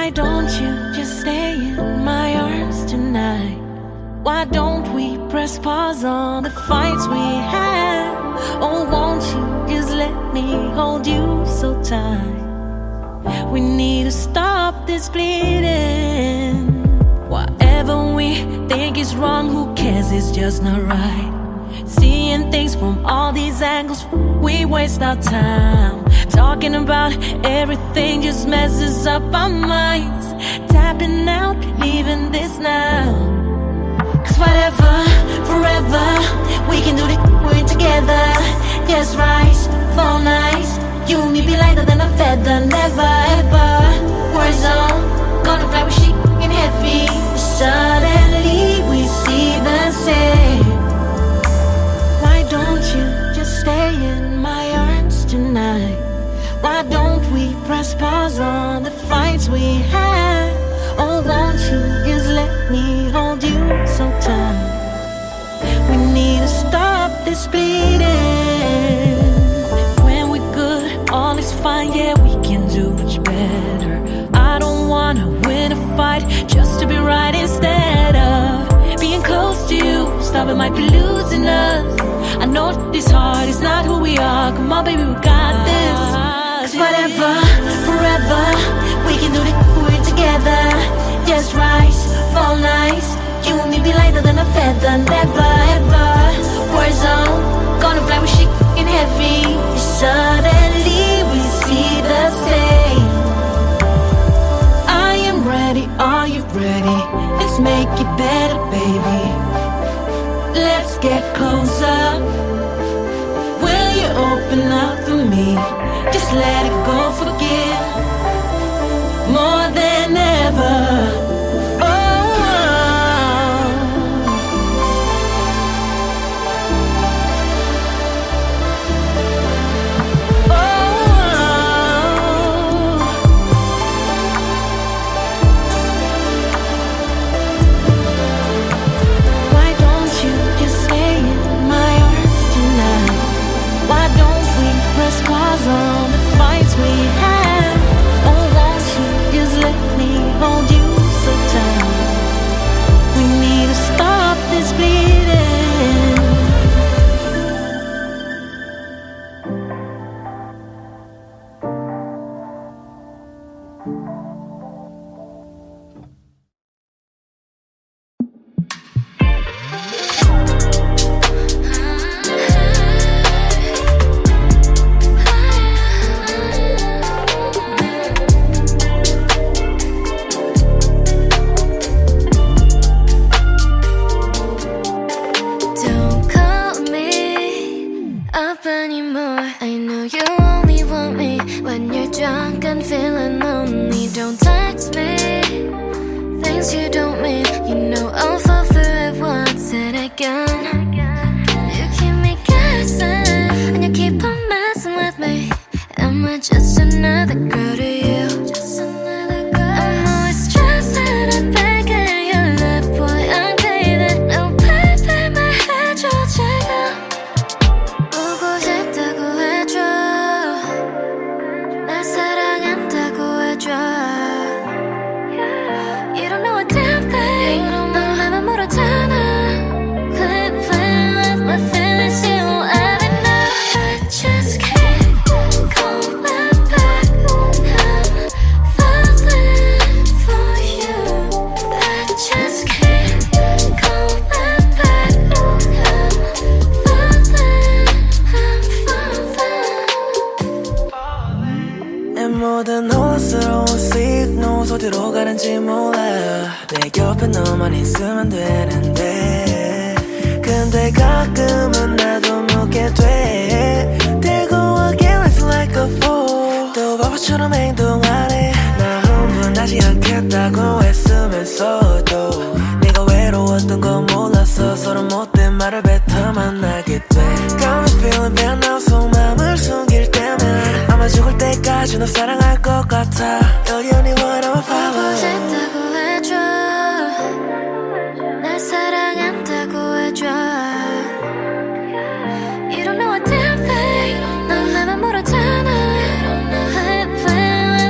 Why don't you just stay in my arms tonight? Why don't we press pause on the fights we had? Oh, won't you just let me hold you so tight? We need to stop this bleeding. Whatever we think is wrong, who cares, it's just not right. Seeing things from all these angles, we waste our time. Talking about everything just messes up our minds. Tapping out, leaving this now. Cause whatever, forever, we can do this, we're together. Just rise, fall nice. You and me be lighter than a feather. Never ever, war zone, gonna fly with shit and heavy. Suddenly we see the same. Why don't you just stay in my arms tonight? Why don't we press pause on the fights we had? Oh, won't you just let me hold you so tight? We need to stop this bleeding. When we're good, all is fine, yeah, we can do much better. I don't wanna win a fight just to be right instead of being close to you. Stop, it might be losing us. I know this heart is not who we are. Come on, baby, we got this. Cause whatever, forever, we can do this, we're together. Just rise, fall nice. You and me be lighter than a feather. Never ever, war zone, gonna fly with shit and heavy. Suddenly we see the same. I am ready, are you ready? Let's make it better, baby. Let's get closer. Will you open up for me? Just let it go, forgive more than ever. On the fights we had, oh, won't you just let me hold you so tight? We need to stop this bleeding.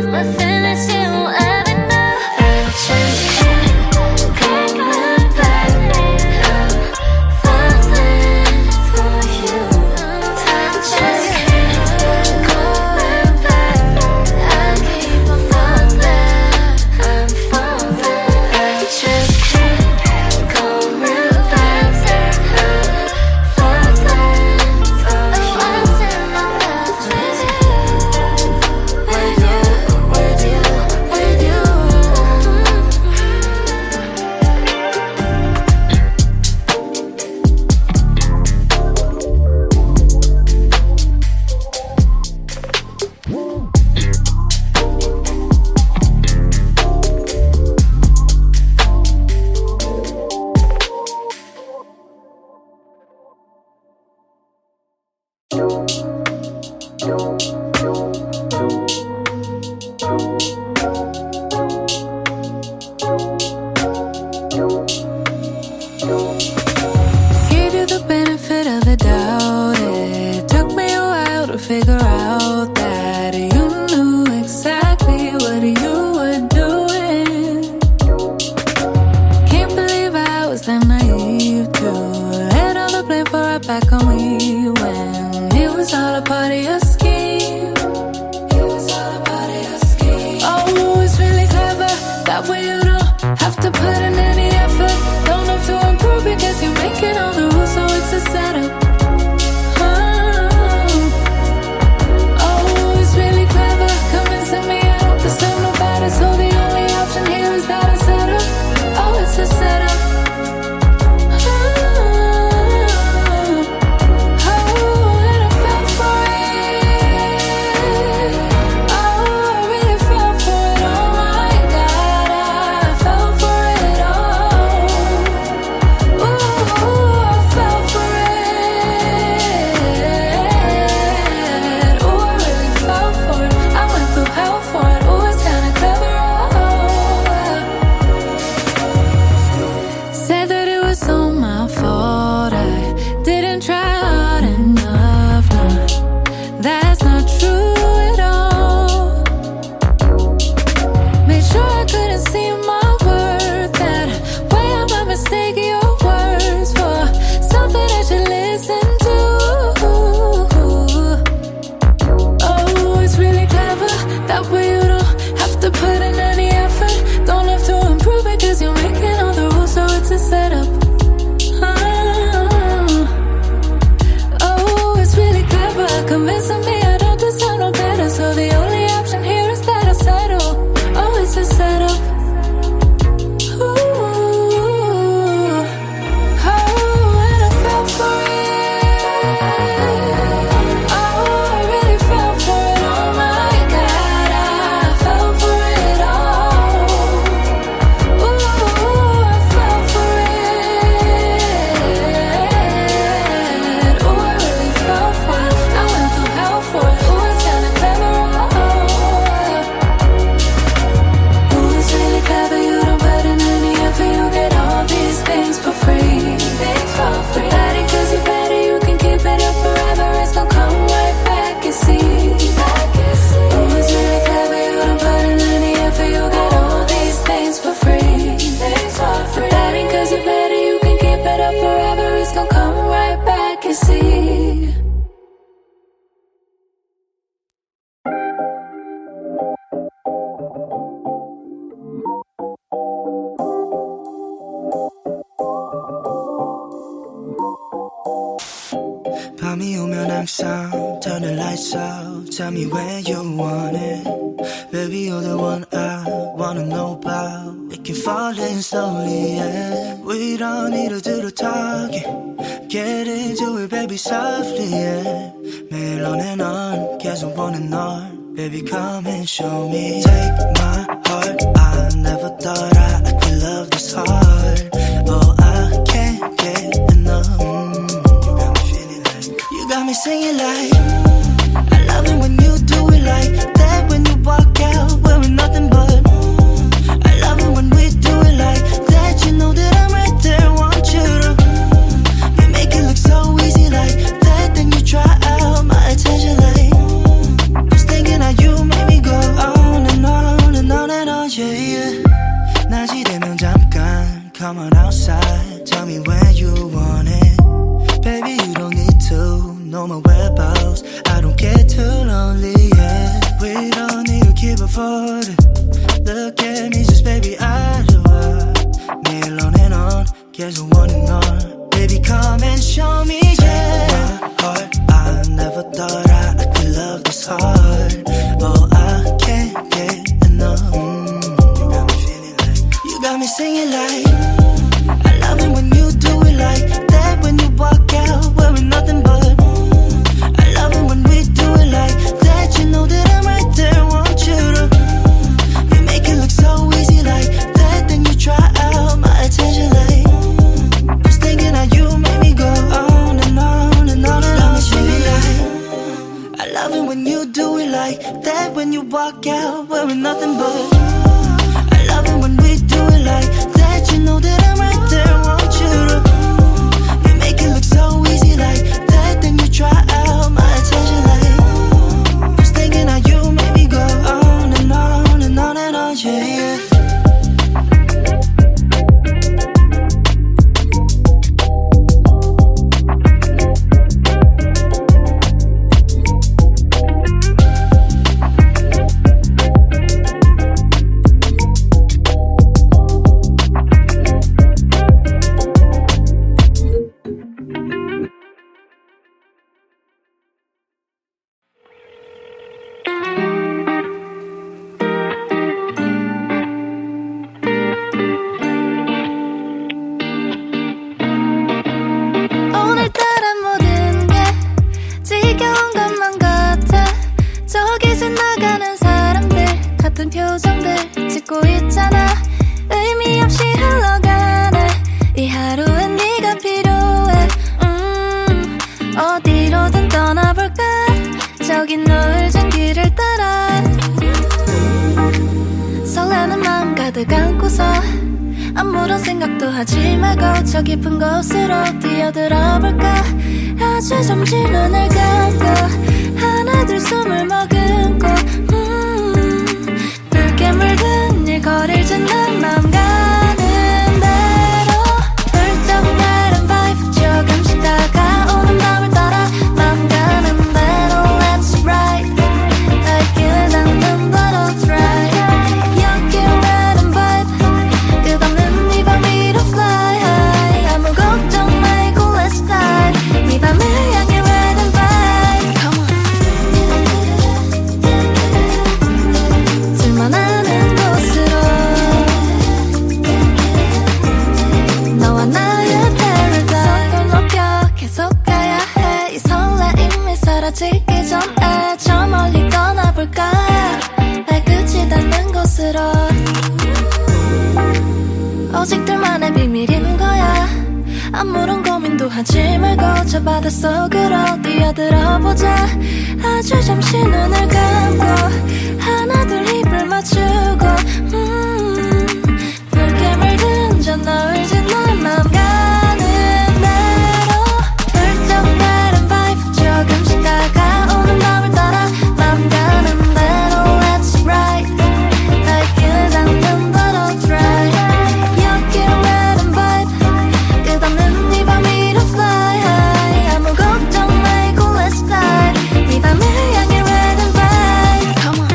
My feelings you, I've been look back on me when it was all a part of your scheme. It was all a part of your scheme. Oh, it's really clever. That way you don't have to put in any effort. Don't have to improve because you're making all the rules, so it's a setup. Oh, it's really clever. Convincing me I don't deserve no better, so the only option here is that I settle. Oh, it's a setup. 밤이 오면 항상 turn the lights out. Tell me where you want it. Baby, you're the one I wanna know about. We can fall in slowly, yeah. We don't need to do the talking. Get into it, baby, softly, yeah. 매일 너네 넌 계속 보는 널. Baby, come and show me. Take my heart. I never thought I could love this hard. Oh, I can't get enough. You got me singing like I love it when you do it like that. When you walk out wearing nothing but I love it when we do it like that. You know that I'm right there, want you to. You make it look so easy like that. Then you try out my attention like just thinking how you make me go on and on and on and on, yeah, yeah. 낮이 되면 잠깐 come on outside. Tell me where you want it. Baby, you don't need to know my whereabouts. I don't get too lonely, yeah. We don't need to keep affording. Look at me, just baby, I do 매일 너네 넌 계속 원하는 널. Baby, come and show me, yeah. My heart, I never thought I could love this hard. Oh, I can't get enough. You got me feeling like you got me singing like I love it when you do it like that. When you walk out wearing nothing but I love it when we do it like that. You know that I'm right there, want you to. You make it look so easy like that. Then you try out my attention like just thinking how you make me go on and on and on and on. Like I love it when you do it like that. When you walk out wearing nothing but I love it when we do it like that. You know that I'm right there, want you to. You make it look so easy like that. Then you try out my attention like just thinking how you make me go on and on and on and on, yeah, yeah. 눈을 감고서 아무런 생각도 하지 말고 저 깊은 곳으로 뛰어들어 볼까. 아주 잠시 눈을 감고 하나 둘 숨을 머금고 붉게 물든 일거리를 짓는 맘 가는 대로 훌쩍 다른 바이브 조금씩 다가오는 밤을 따라 맘 가는 대로 Let's ride 밝게 닿는 대로 try 연기라는 vibe 끝없는 이 밤 위로 fly high 아무 걱정 말고 let's dive 이 밤을 향해 ride and vibe Come on 둘만 아는 곳으로 너와 나의 paradise 속도 높여 계속 가야 해 이 설레임이 사라지기 전에 저 멀리 떠나볼까 발끝이 닿는 곳으로 오직 둘만의 비밀인 거야 아무런 고민도 하지 말고 저 바닷속으로 뛰어들어보자 아주 잠시 눈을 감고 하나 둘 입을 맞추고 붉게 물든 저 너울 짓는 맘 가는 대로 훌쩍 다른 바이브 조금씩 다가오는 밤을 따라 맘 가는 대로 Let's ride 밝게 닿는 대로 try 연기라는 vibe 끝없는 이 밤 위로 fly high 아무 걱정 말고 let's dive 이 밤을 향해 ride and vibe Come on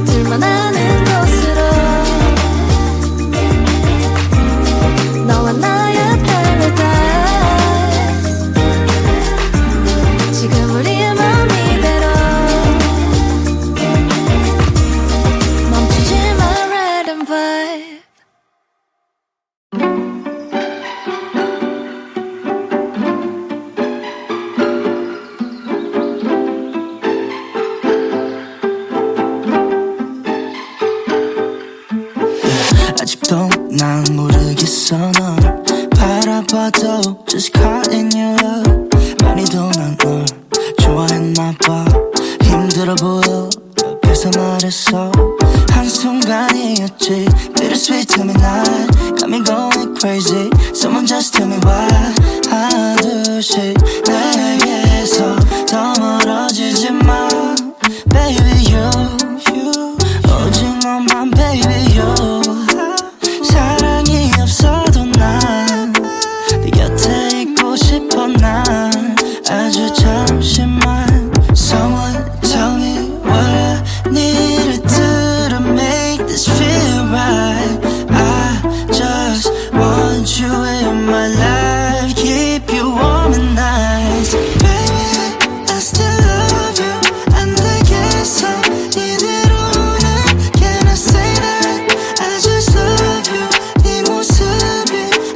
둘만 아는 곳으로 너와 나의 paradise 지금 우리의 맘 이대로 멈추지 마 ride and vibe 아직도 난 모르겠어 널 바라봐도 just caught in your love 많이도 난 널 좋아했나봐 힘들어 보여 옆에서 말했어 한순간이었지 Bittersweet tell me not got me going crazy Someone just tell me why 하나 둘씩 내게서 더 멀어지지 마 Baby you 오직 너만 baby you 사랑이 없어도 난 네 곁에 있고 싶어 난 아주 잠시만 Someone tell me what I need to do to make this feel right I just want you in my life Keep you warm and nice Baby I still love you 안 되겠어 이대로는 Can I say that I just love you 네 모습이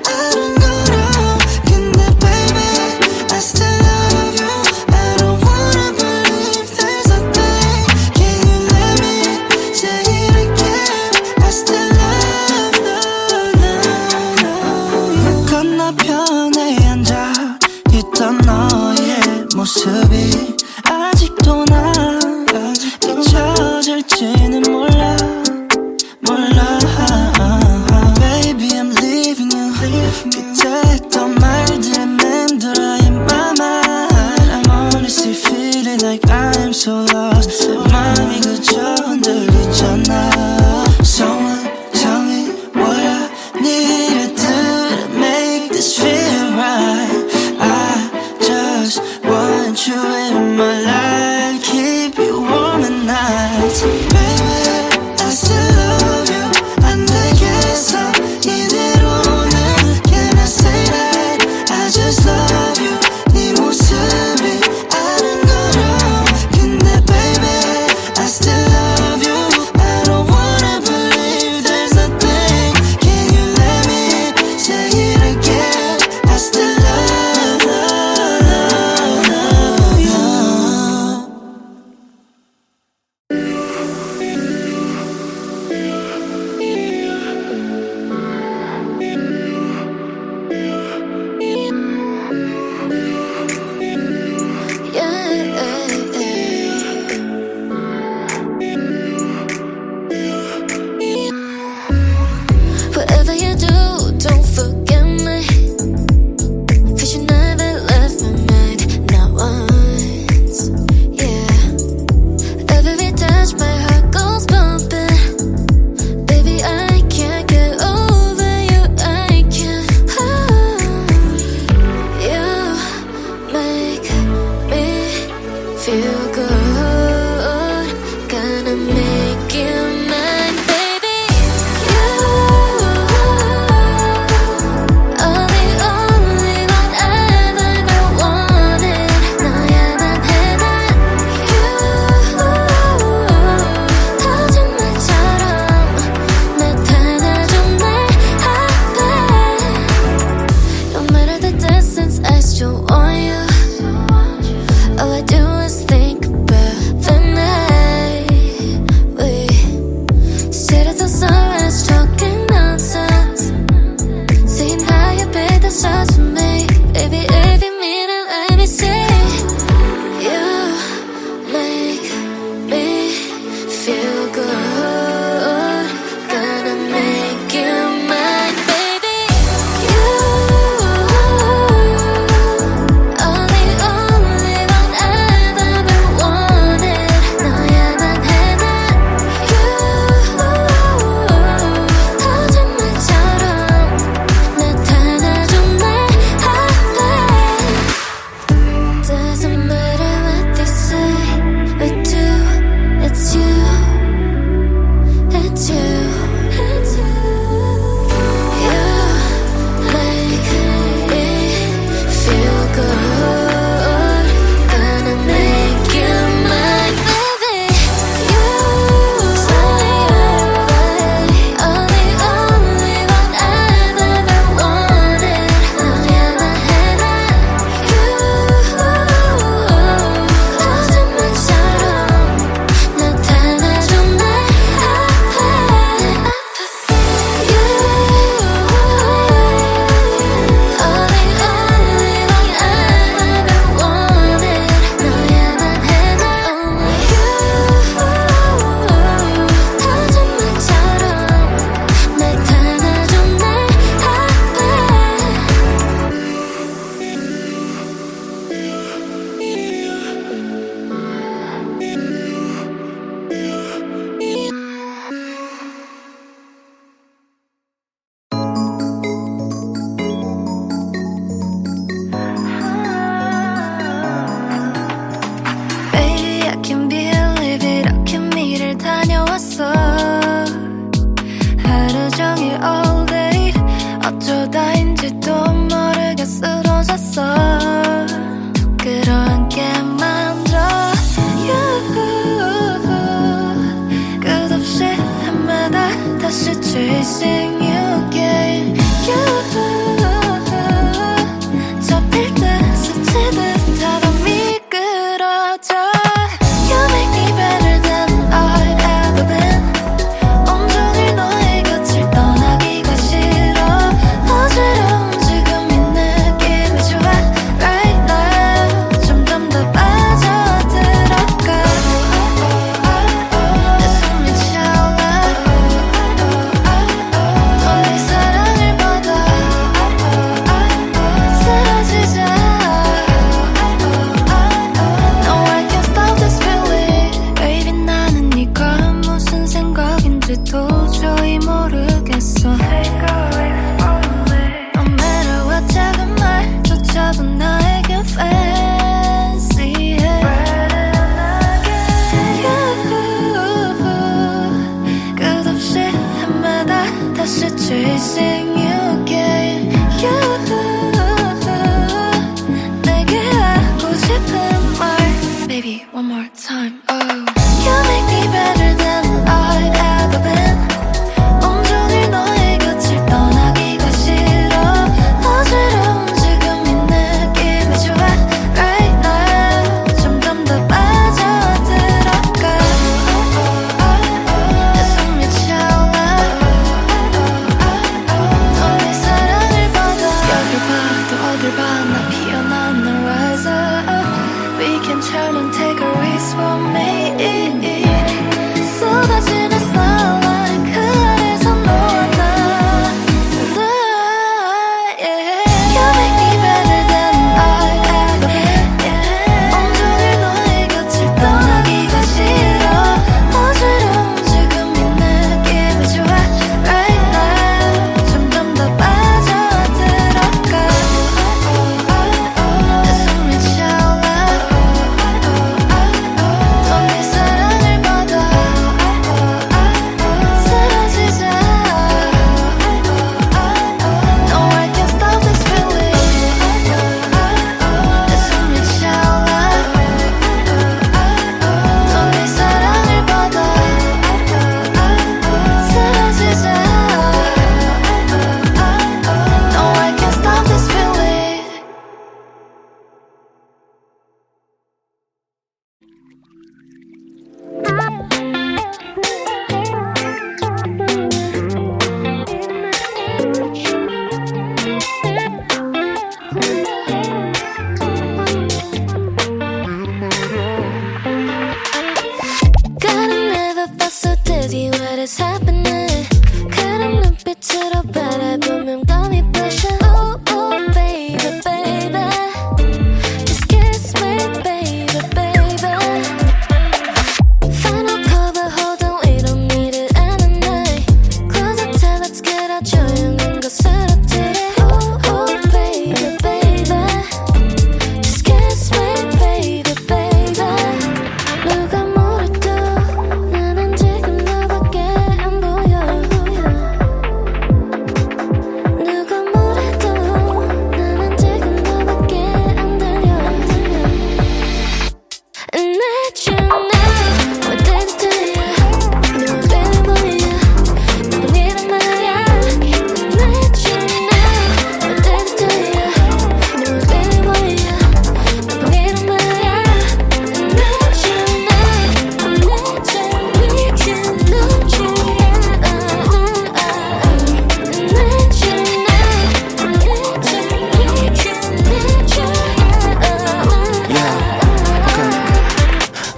아름다워 근데 baby I still love you I don't wanna believe there's a thing Can you let me say it again I still love you 건너편에 앉아 있던 너의 모습이 아직도 난 잊혀질지는 몰라 Baby I'm leaving you 그때 했던 말들이 맴돌아 in my mind I'm honestly feeling like I am so lost 내 맘이 그저 흔들리잖아 Someone tell me what I need to do to make this feel right I just want you in my life Keep you warm and nice Baby I still love you 안 되겠어 이대로는 Can I say that one more time. Oh. You make me better than I've ever been. 온종일 너의 곁을 떠나기가 싫어. 어지러운 지금 이 느낌이 좋아. Right now 점점 더 빠져들어가. 내 숨이 차올라. 너의 사랑을 받아. 여길 봐 또 어딜 봐 나 피어난 날 rise up. We can turn and take a risk for me. 쏟아지는 starlight 그 아래서 너와 나. You make me better than I've ever been. 온종일 너의 곁을 떠나기가 싫어. 어지러운 지금 이 느낌이 좋아. Right now 점점 더 빠져들어가. 내 숨이 차올라. 너의 사랑을 받아. 사라지자. No, I can't stop this feeling. 내 숨이 차올라. 너의 사랑을 받아. 사라지자. No, I can't stop this feeling. God, I never felt so dizzy. What is happening? 그런 눈빛으로 바라보면 땀이 부셔. Oh, oh, baby, baby. Just kiss me, baby, baby. Final cover, hold on, we don't need it any night. Close the tab, let's get out 조용한 곳으로 튀어. Oh, oh, baby, baby. Just kiss me, baby, baby. 누가 뭐래도 나는 지금 너밖에 안 보여. 누가 뭐래도 나는 지금 너밖에 안 들려. And let you know what did it to you. 너 왜 뭐야 너뿐이란 말야. And let you know what did it to you. 너 왜 뭐야 너뿐이란 말야. And let you know, and let you know you know you. And let you know, and let you know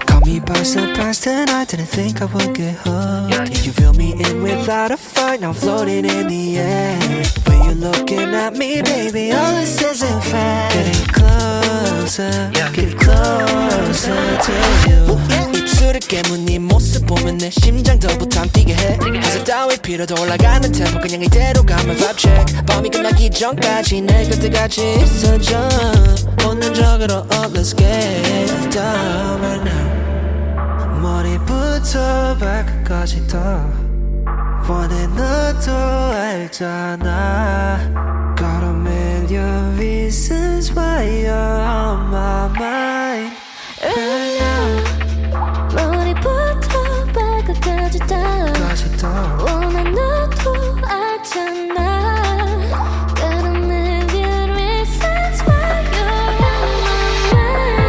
Call me by surprise tonight, didn't think I would get hooked. You feel me in without a fight, now I'm floating in the air. When you're looking at me, baby, all this isn't fair. Getting closer, getting closer to you. 입술을 깨문 네 모습 보면 내 심장 더 부탄 뛰게 해. 화살 따위 필요도 올라가는 템포 그냥 이대로 가면 vibe check. 밤이 끝나기 전까지 내 곁에 같이 있어줘. 본능적으로 up, let's get down right now. 머리부터 발끝까지 다 원해 너도 알잖아. Got a million reasons why you're on my mind right now. 머리부터 발끝까지 다 까지 다 원한 너도 알잖아. Got a million reasons why you're on my mind.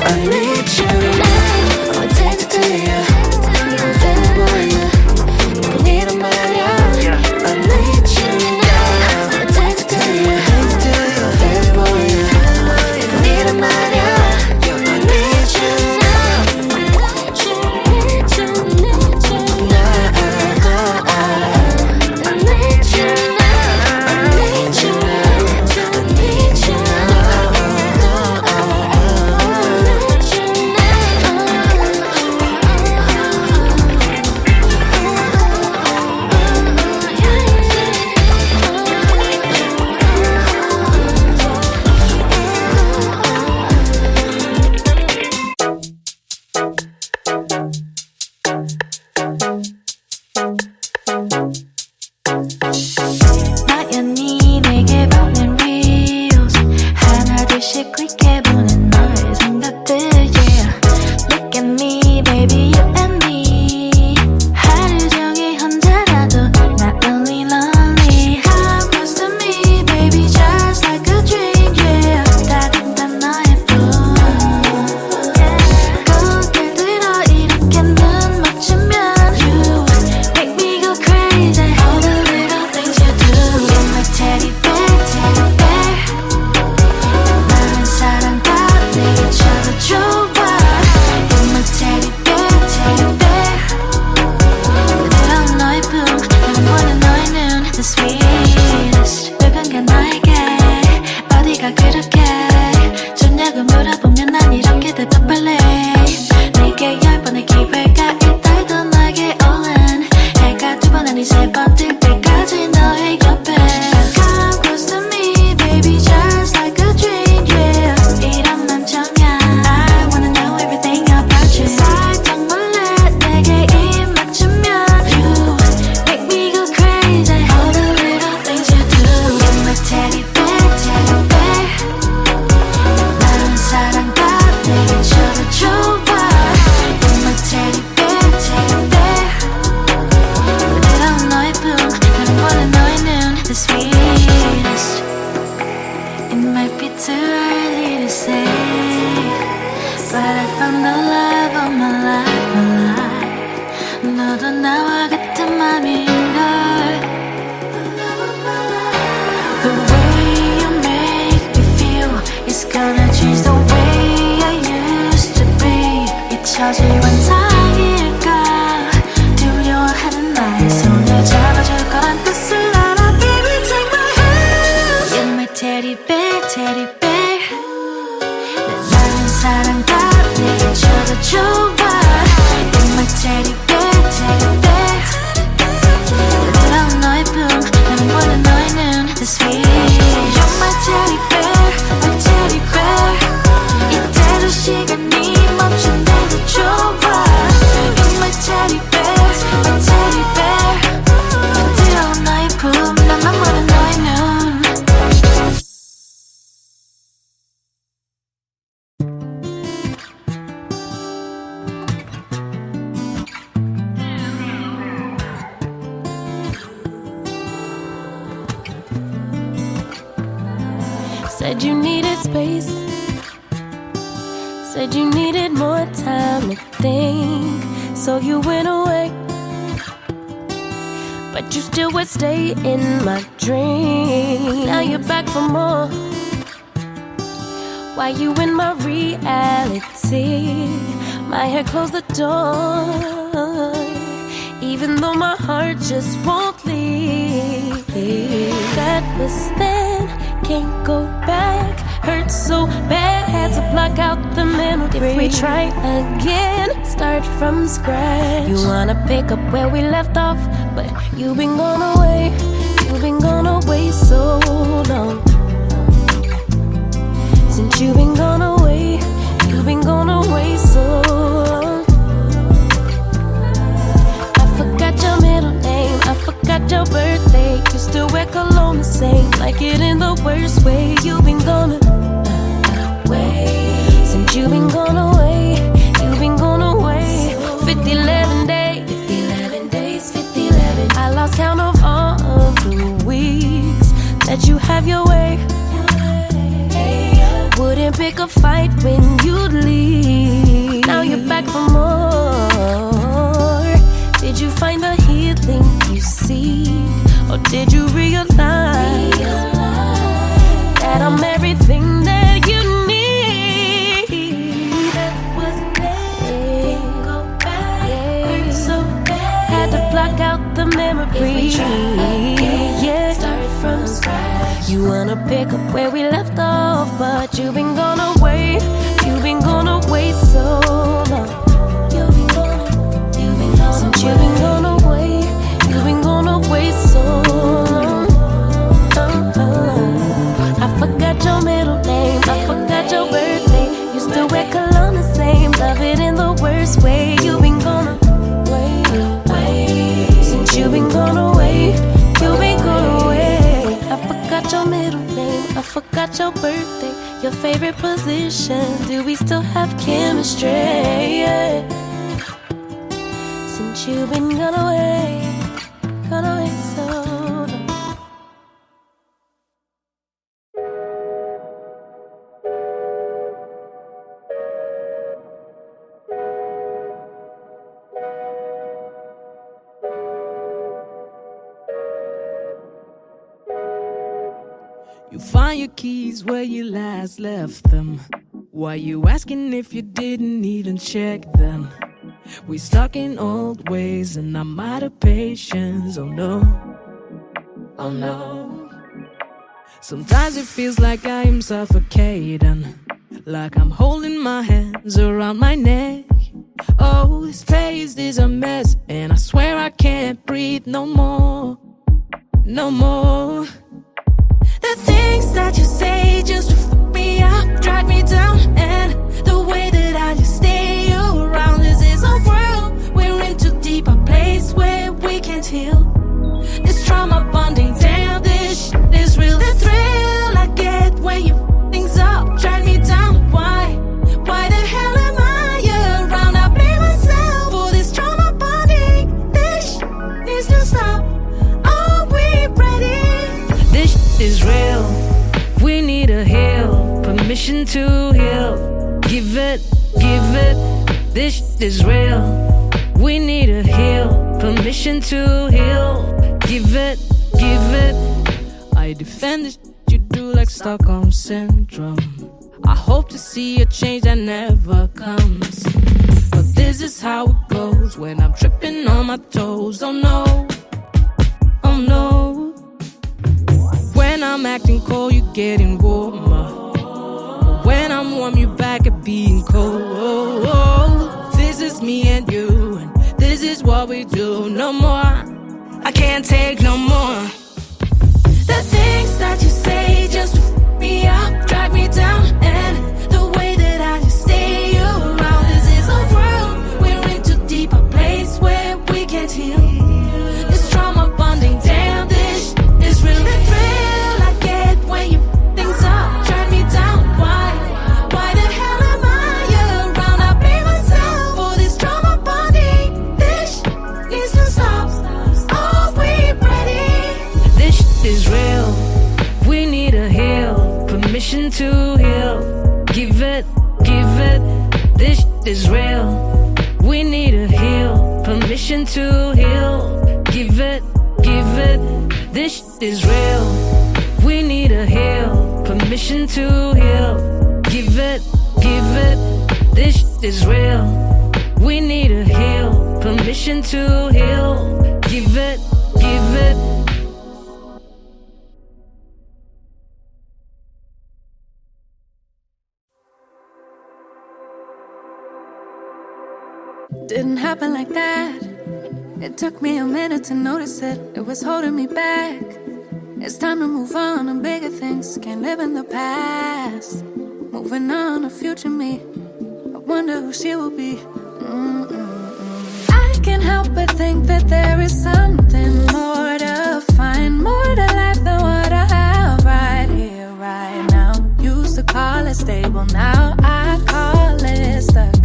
I need you. I'ma take it to you. 너왜 뭐야 너뿐이란 말야. I need you now. be too early to say, but I found the love of my life, 너도 나와 같은 맘인걸. The way you make me feel is gonna change the way I used to be. 잊혀질 환상일까, 두려워하는 나의 손을 잡아줄 거란 뜻을 알아. Baby take my hand. You're my teddy bear, teddy bear. 난 나는 사랑과 내게 줘도 좋아. You're my teddy bear, teddy bear. 부드러운 너의 품, 나는 원해 너의 눈. The sweet. You're my teddy bear, my teddy bear. 이대로 시간이 멈춘대도 좋아. You're my teddy bear, my teddy bear. 부드러운 너의 품, 나만 원해 너의 눈. Said you needed space, said you needed more time to think, so you went away, but you still would stay in my dream. Now you're back for more. Why you in my reality? My hair closed the door, even though my heart just won't leave. That was then, can't go back. Hurt so bad, had to block out the memory. If we try again, start from scratch. You wanna pick up where we left off, but you've been gone away. You've been gone away so long. Since you've been gone away, you've been gone away so long. I forgot your middle name, I forgot your birthday. You still wear cologne the same, like it in the worst way. You've been gone away. Since you've been gone away, you've been gone away. 50-11 days, 50-11 days, 50-11. I lost count of all of the weeks that you have your way. Wouldn't pick a fight when you'd leave. Now you're back for more. Did you find the healing you seek, or did you realize that I'm everything that you need? That wasn't there. Go back. Hurt so bad. Had to block out the memory. If we try again, yeah. Start from scratch. You wanna pick up where we left off, but you've been gone away. You've been gone away so long. You've been gone away. Since you've been gone away, you've been gone away so long. I forgot your middle name, I forgot your birthday. You still wear cologne the same, love it in the worst way. You've been gone away. Since you've been gone away, you've been gone away. I forgot your middle name, I forgot your birthday, your favorite position. Do we still have chemistry? Yeah. Since you've been gone away so long. You find your keys where you last left them. Why you asking if you didn't even check them? We stuck in old ways and I'm out of patience. Oh no, oh no. Sometimes it feels like I am suffocating, like I'm holding my hands around my neck. Oh, this place is a mess, and I swear I can't breathe no more, no more. The things that you say just to fuck me up, drag me down, and the way that I just stay around. This is a world we're in too deep, a place where we can't heal. This trauma bonding, damn, this shit is real. The thrill I get when you f things up, drag me down. Why the hell am I around? I blame myself for this trauma bonding. This shit needs to stop. Are we ready? This shit is real. We need a heal. permission to heal. Give it, this is real. We need to heal, permission to heal. Give it, I defend this you do like Stockholm Syndrome. I hope to see a change that never comes, but this is how it goes when I'm tripping on my toes. Oh no, oh no. When I'm acting cold, you're getting warmer. When I'm warm, you back at being cold. This is me and you, and this is what we do. No more, I can't take no more. The things that you say just to f me up, drag me down, and the way that I just stay around. This is a world we're in too deep, a place where we can't heal. This trauma bonding, damn, this is real. The thrill I get when you f things up, drag me down. Why the hell am I around? I blame myself for this trauma bonding. This needs to stop. Are we ready? This is real. We need to heal, permission to heal. Give it, this is real. We need to heal, permission to heal. Give it, this is real. We need to heal, permission to heal. Give it, this is real. We need to heal, permission to heal. Give it. Didn't happen like that. It took me a minute to notice it. It was holding me back. It's time to move on to bigger things. Can't live in the past. Moving on to future me. I wonder who she will be. I can't help but think that there is something more to find, more to life than what I have right here, right now. Used to call it stable, now I call it stuck.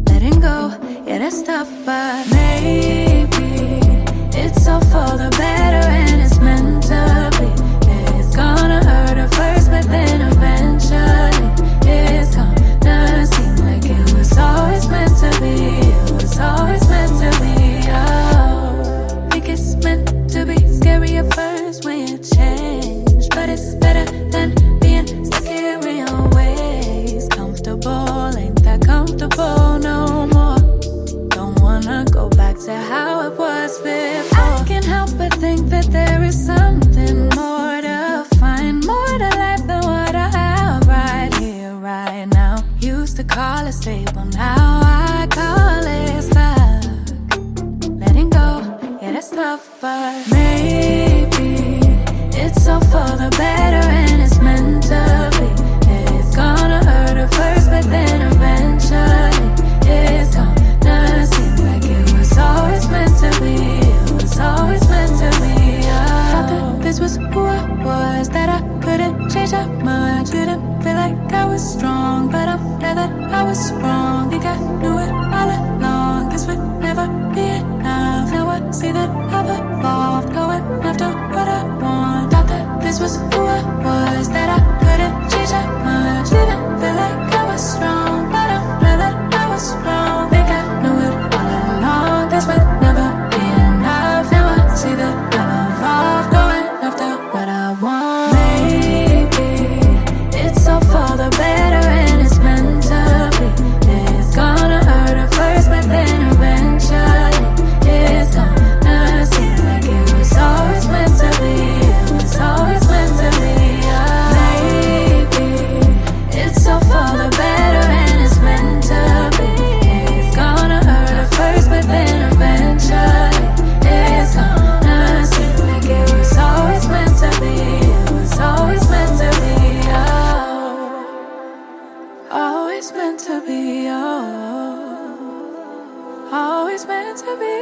Letting go, yeah, that's tough, but maybe it's all for the better and it's meant to be. It's gonna hurt at first, but then eventually it's gonna seem like it was always meant to be. It was always meant to be. Oh, I think it's meant to be. Scary at first when you change, but it's better than being stuck here in your ways. Comfortable, ain't that comfortable no more. Don't wanna go back to how it was before. I can't help but think that there is something more to find, more to life than what I have right here, right now. Used to call it stable, now I call it stuck. Letting go, yeah, that's tough, but maybe it's all for the better and it's meant to be. It's gonna hurt at first, but then eventually it's gonna seem like it was always meant to be. It was always meant to be. Thought that this was who I was, that I couldn't change that much. Didn't feel like I was strong, but I'm glad that I was wrong. Think I knew it all along. This would never be enough. Now I see that I've evolved, going after what I want. Thought that this was who I was, that I couldn't change that much. Didn't feel like I was strong, but I'm glad that I was wrong. Think I knew it all along. This would never be enough. Now I see that I've evolved, going after what I want. Maybe it's all for the better and it's meant to be. It's gonna hurt at first, but then eventually it's gonna seem like it was always meant to be. It was always meant to be. Maybe it's all for the better and it's meant to be. It's gonna hurt at first, but then eventually it's gonna seem like it was always meant to be. It was always meant to be. Oh, always meant to be. Oh, always meant to be.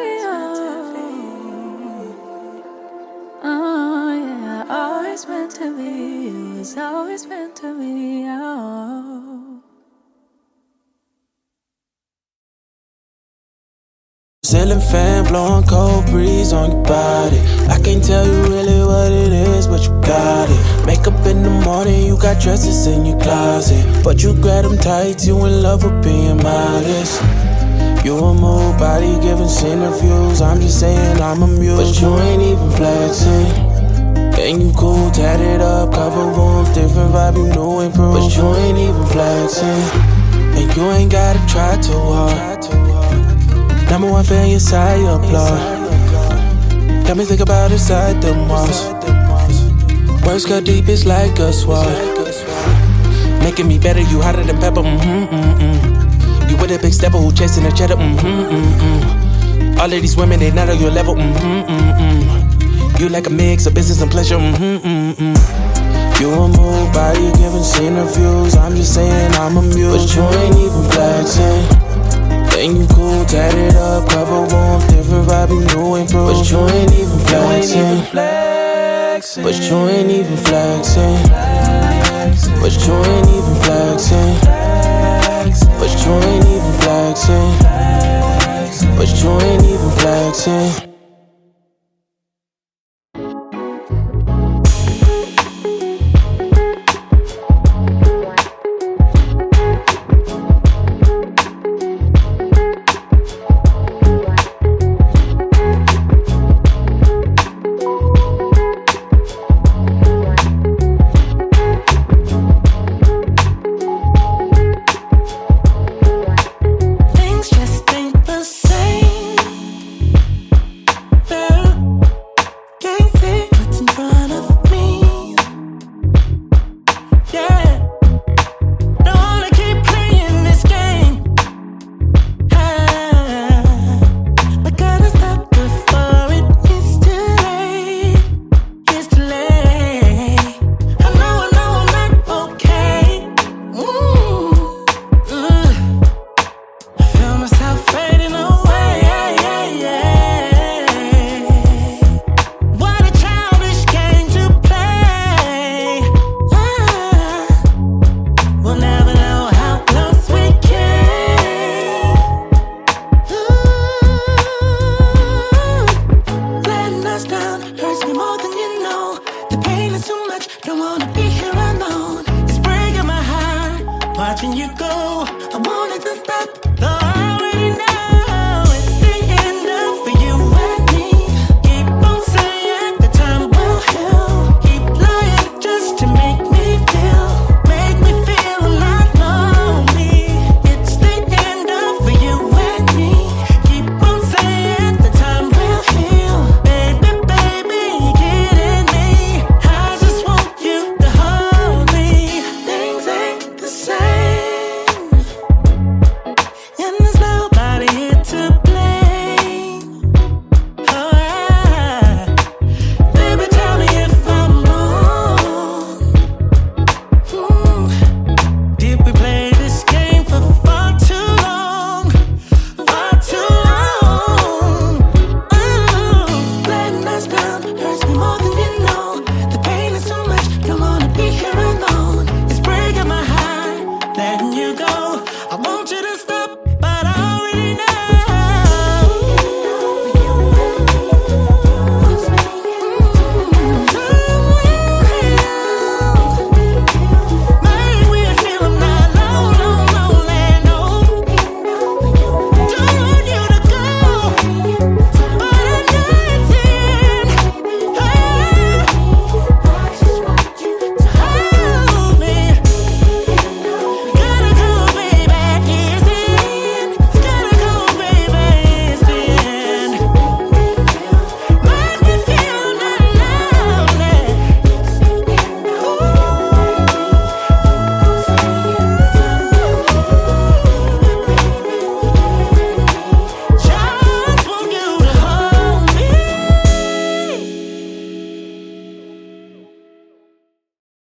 Oh, yeah, always meant to be. It was always meant to be. Oh. Ceiling fan blowing cold breeze on your body. I can't tell you really what it is, but you got it. Makeup in the morning, you got dresses in your closet, but you grab them tight, you in love with being modest. You a move body giving interviews, I'm just saying I'm amused, but you ain't even flexing. And you cool, tatted up, cover wounds, different vibe, you new improved, but you ain't even flexing. And you ain't gotta try too hard. Number one fan, your side, you applaud. Got me think about inside the walls. Words cut deep, it's like a sword. Making me better, you hotter than pepper, You with a big stepper who chasing a cheddar, All of these women, they not on your level, You like a mix of business and pleasure, You a move body giving interviews, I'm just saying I'm amused, but you ain't even flexing. And you cool, tatted up, cover warm, different vibe, you new improved, but you ain't even flexing. But you ain't even flexing. But you ain't even flexing. But you ain't even flexing. But you ain't even flexing. Watching you go.